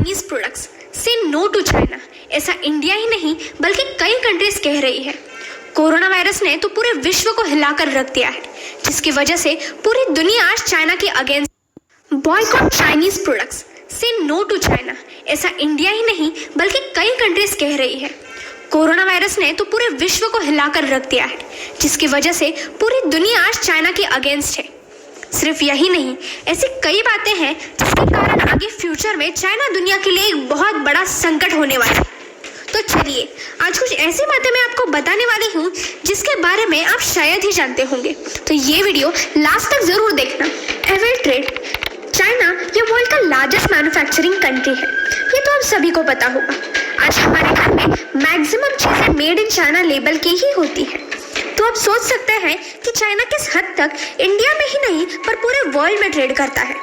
Chinese products से no to China, ऐसा India ही नहीं बल्कि कई कंट्रीज कह रही है। कोरोना वायरस ने तो पूरे विश्व को हिलाकर रख दिया है, जिसकी वजह से पूरी दुनिया आज चाइना के अगेंस्ट। बॉयकॉट चाइनीज प्रोडक्ट्स से नो टू चाइना, ऐसा इंडिया ही नहीं बल्कि कई कंट्रीज कह रही है। कोरोना वायरस ने तो पूरे विश्व को हिलाकर रख दिया है, जिसकी वजह से पूरी दुनिया आज चाइना के अगेंस्ट है। सिर्फ यही नहीं, ऐसी कई बातें हैं जिसके कारण आगे फ्यूचर में चाइना दुनिया के लिए एक बहुत बड़ा संकट होने वाला है। तो चलिए आज कुछ ऐसी बातें मैं आपको बताने वाली हूँ जिसके बारे में आप शायद ही जानते होंगे, तो ये वीडियो लास्ट तक जरूर देखना। एवर ट्रेड, चाइना ये वर्ल्ड का लार्जेस्ट मैन्युफैक्चरिंग कंट्री है, ये तो आप सभी को पता होगा। आज हमारे घर में मैक्सिमम चीजें मेड इन चाइना लेबल की ही होती है। तो आप सोच सकते हैं कि चाइना किस हद तक इंडिया में ही नहीं पर पूरे वर्ल्ड में ट्रेड करता है।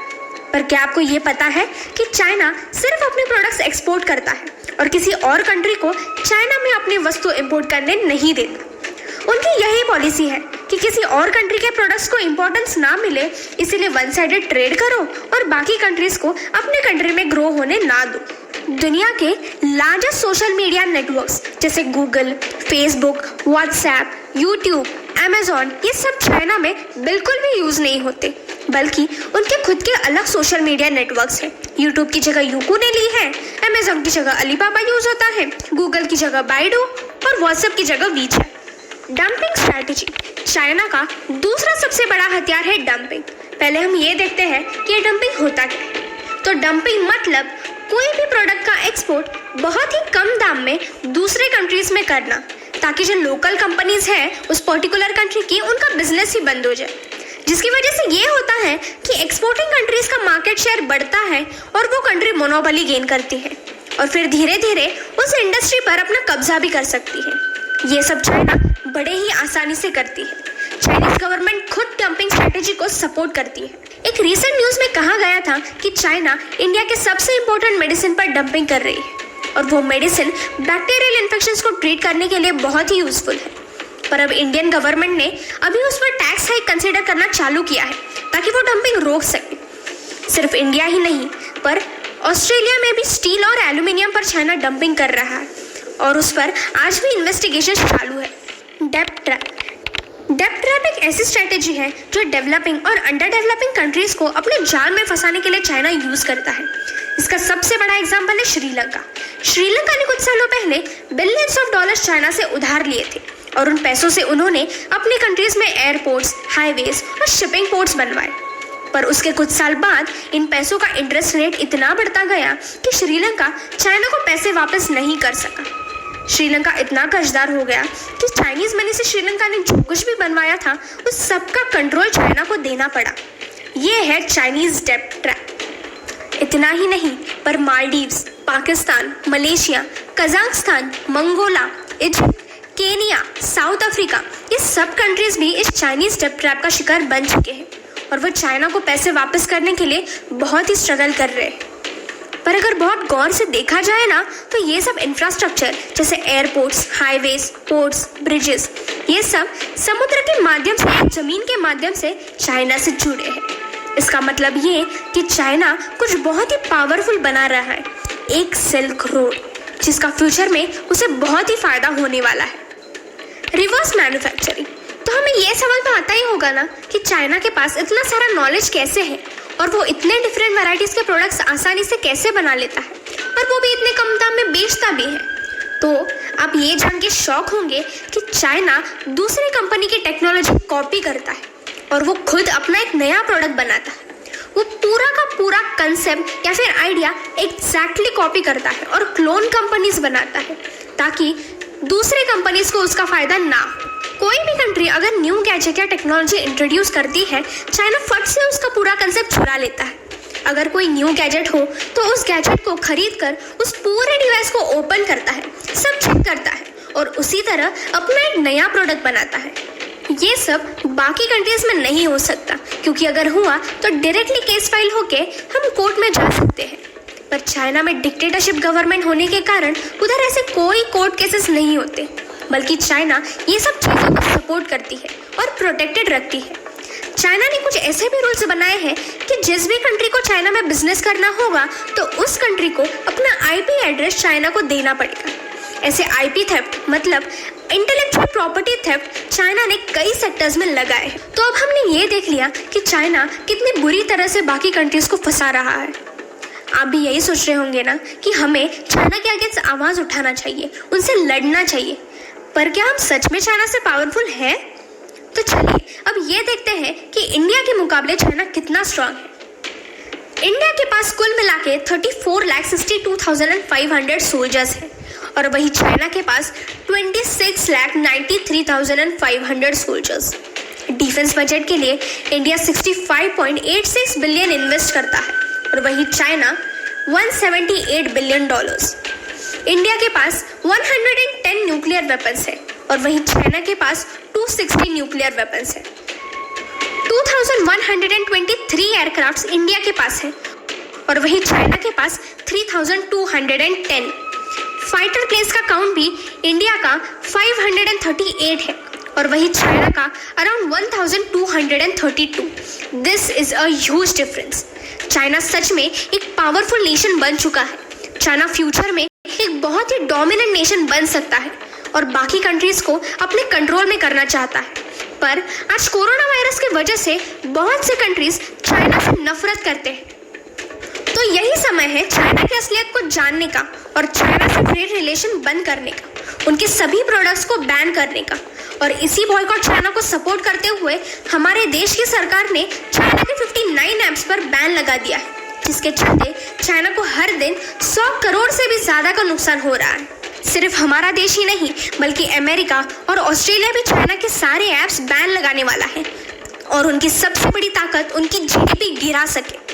पर क्या आपको ये पता है कि चाइना सिर्फ अपने प्रोडक्ट्स एक्सपोर्ट करता है और किसी और कंट्री को चाइना में अपनी वस्तु इंपोर्ट करने नहीं देता। उनकी यही पॉलिसी है कि किसी और कंट्री के प्रोडक्ट्स को इंपॉर्टेंस ना मिले, इसीलिए वन साइडेड ट्रेड करो और बाकी कंट्रीज को अपने कंट्री में ग्रो होने ना दो। दुनिया के लार्जेस्ट सोशल मीडिया नेटवर्क्स जैसे Google, Facebook, WhatsApp, YouTube, Amazon, ये सब चाइना में बिल्कुल भी यूज नहीं होते, बल्कि उनके खुद के अलग सोशल मीडिया नेटवर्क्स हैं। यूट्यूब की जगह यूकू ने ली है, अमेजॉन की जगह अलीबाबा यूज होता है, गूगल की जगह बाइडू और व्हाट्सएप की जगह वीचैट। डंपिंग स्ट्रैटेजी, चाइना का दूसरा सबसे बड़ा हथियार है डंपिंग। पहले हम ये देखते हैं कि ये डंपिंग होता क्या है। तो डंपिंग मतलब कोई भी प्रोडक्ट का एक्सपोर्ट बहुत ही कम दाम में दूसरे कंट्रीज में करना, ताकि जो लोकल कंपनीज हैं उस पर्टिकुलर कंट्री की, उनका बिजनेस ही बंद हो जाए। जिसकी वजह से ये होता है कि एक्सपोर्टिंग कंट्रीज का मार्केट शेयर बढ़ता है और वो कंट्री मोनोपोली गेन करती है और फिर धीरे धीरे उस इंडस्ट्री पर अपना कब्जा भी कर सकती है। ये सब चाइना बड़े ही आसानी से करती है। चाइनीज गवर्नमेंट खुद डंपिंग स्ट्रेटेजी को सपोर्ट करती है। एक रीसेंट न्यूज में कहा गया था कि चाइना इंडिया के सबसे इंपॉर्टेंट मेडिसिन पर डंपिंग कर रही है और वो मेडिसिन बैक्टीरियल इन्फेक्शंस को ट्रीट करने के लिए बहुत ही यूजफुल है। पर अब इंडियन गवर्नमेंट ने अभी उस पर टैक्स हाइक कंसीडर करना चालू किया है ताकि वो डंपिंग रोक सके। सिर्फ इंडिया ही नहीं पर ऑस्ट्रेलिया में भी स्टील और एल्यूमिनियम पर चाइना डंपिंग कर रहा है और उस पर आज भी इन्वेस्टिगेशन चालू है। डेब्ट ट्रैप एक ऐसी स्ट्रेटेजी है जो डेवलपिंग और अंडर डेवलपिंग कंट्रीज को अपने जाल में फंसाने के लिए चाइना यूज करता है। इसका सबसे बड़ा एग्जांपल है श्रीलंका। श्रीलंका ने कुछ सालों पहले बिलियंस ऑफ डॉलर्स चाइना से उधार लिए थे और उन पैसों से उन्होंने अपनी कंट्रीज में एयरपोर्ट्स, हाईवेज और शिपिंग पोर्ट्स बनवाए। पर उसके कुछ साल बाद इन पैसों का इंटरेस्ट रेट इतना बढ़ता गया कि श्रीलंका चाइना को पैसे वापस नहीं कर सका। श्रीलंका इतना कर्जदार हो गया कि चाइनीज मनी से श्रीलंका ने जो कुछ भी बनवाया था उस सब का कंट्रोल चाइना को देना पड़ा। ये है चाइनीज डेब्ट ट्रैप। इतना ही नहीं पर Maldives, Pakistan, Malaysia, Kazakhstan, Mongolia, Egypt, Kenya, South Africa, ये सब कंट्रीज भी इस चाइनीज डेब्ट ट्रैप का शिकार बन चुके हैं और वो चाइना को पैसे वापस करने के लिए बहुत ही स्ट्रगल कर रहे हैं। पर अगर बहुत गौर से देखा जाए ना तो ये सब इंफ्रास्ट्रक्चर जैसे एयरपोर्ट्स, हाईवेज, पोर्ट्स, ब्रिजेस, ये सब समुद्र के माध्यम से, जमीन के माध्यम से चाइना से जुड़े हैं। इसका मतलब ये कि चाइना कुछ बहुत ही पावरफुल बना रहा है, एक सिल्क रोड, जिसका फ्यूचर में उसे बहुत ही फायदा होने वाला है। रिवर्स मैन्युफैक्चरिंग, तो हमें ये सवाल तो आता ही होगा ना कि चाइना के पास इतना सारा नॉलेज कैसे है और वो इतने डिफरेंट वैरायटीज के प्रोडक्ट्स आसानी से कैसे बना लेता है और वो भी इतने कम दाम में बेचता भी है। तो आप ये जान के शॉक होंगे कि चाइना दूसरी कंपनी की टेक्नोलॉजी कॉपी करता है और वो खुद अपना एक नया प्रोडक्ट बनाता है। वो पूरा का पूरा कंसेप्ट या फिर आइडिया एग्जैक्टली कॉपी करता है और क्लोन कंपनीज बनाता है ताकि दूसरी कंपनीज को उसका फायदा ना हो। कोई भी कंट्री अगर न्यू गैजेट या टेक्नोलॉजी इंट्रोड्यूस करती है, चाइना फट से उसका पूरा कंसेप्ट चुरा लेता है। अगर कोई न्यू गैजेट हो तो उस गैजेट को खरीद कर उस पूरे डिवाइस को ओपन करता है, सब चेक करता है और उसी तरह अपना एक नया प्रोडक्ट बनाता है। ये सब बाकी कंट्रीज में नहीं हो सकता, क्योंकि अगर हुआ तो डायरेक्टली केस फाइल होके हम कोर्ट में जा सकते हैं। पर चाइना में डिक्टेटरशिप गवर्नमेंट होने के कारण उधर ऐसे कोई कोर्ट केसेस नहीं होते, बल्कि चाइना ये सब चीज़ों को सपोर्ट करती है और प्रोटेक्टेड रखती है। चाइना ने कुछ ऐसे भी रूल्स बनाए हैं कि जिस भी कंट्री को चाइना में बिजनेस करना होगा तो उस कंट्री को अपना आईपी एड्रेस चाइना को देना पड़ेगा। ऐसे आईपी थेफ्ट मतलब इंटेलेक्चुअल प्रॉपर्टी थेफ्ट चाइना ने कई सेक्टर्स में लगाए हैं। तो अब हमने ये देख लिया कि चाइना कितनी बुरी तरह से बाकी कंट्रीज को फंसा रहा है। आप भी यही सोच रहे होंगे ना कि हमें चाइना के अगेंस्ट आवाज उठाना चाहिए, उनसे लड़ना चाहिए। पर क्या हम सच में चाइना से पावरफुल हैं? तो चलिए अब ये देखते हैं कि इंडिया के मुकाबले चाइना कितना स्ट्रांग है। इंडिया के पास कुल मिला के 34,62,500 सोल्जर्स हैं और वही चाइना के पास 26,93,500 सोल्जर्स। डिफेंस बजट के लिए इंडिया 65.86 बिलियन इन्वेस्ट करता है और वही चाइना $178 बिलियन। इंडिया के पास 110 न्यूक्लियर वेपन्स है और वही चाइना के पास 260 न्यूक्लियर वेपन्स है। 2123 एयरक्राफ्ट्स इंडिया के पास है और वही चाइना के पास 3210। फाइटर प्लेन्स का काउंट भी इंडिया का 538 है और वही चाइना का around 1232। This is a huge difference. China सच में एक पावरफुल नेशन बन चुका है। चाइना फ्यूचर में एक बहुत ही डोमिनेंट नेशन बन सकता है और बाकी कंट्रीज को अपने कंट्रोल में करना चाहता है। पर आज कोरोना वायरस की वजह से बहुत से कंट्रीज चाइना से नफरत करते हैं। तो यही समय है चाइना की असलियत को जानने का और चाइना से ट्रेड रिलेशन बंद करने का, उनके सभी प्रोडक्ट्स को बैन करने का। और इसी बॉयकॉट चाइना को सपोर्ट करते हुए हमारे देश की सरकार ने चाइना के 59 ऐप्स पर बैन लगा दिया है, जिसके चलते चाइना को हर दिन 100 करोड़ से भी ज्यादा का नुकसान हो रहा है। सिर्फ हमारा देश ही नहीं बल्कि अमेरिका और ऑस्ट्रेलिया भी चाइना के सारे ऐप्स बैन लगाने वाला है और उनकी सबसे बड़ी ताकत उनकी जीडीपी गिरा सके।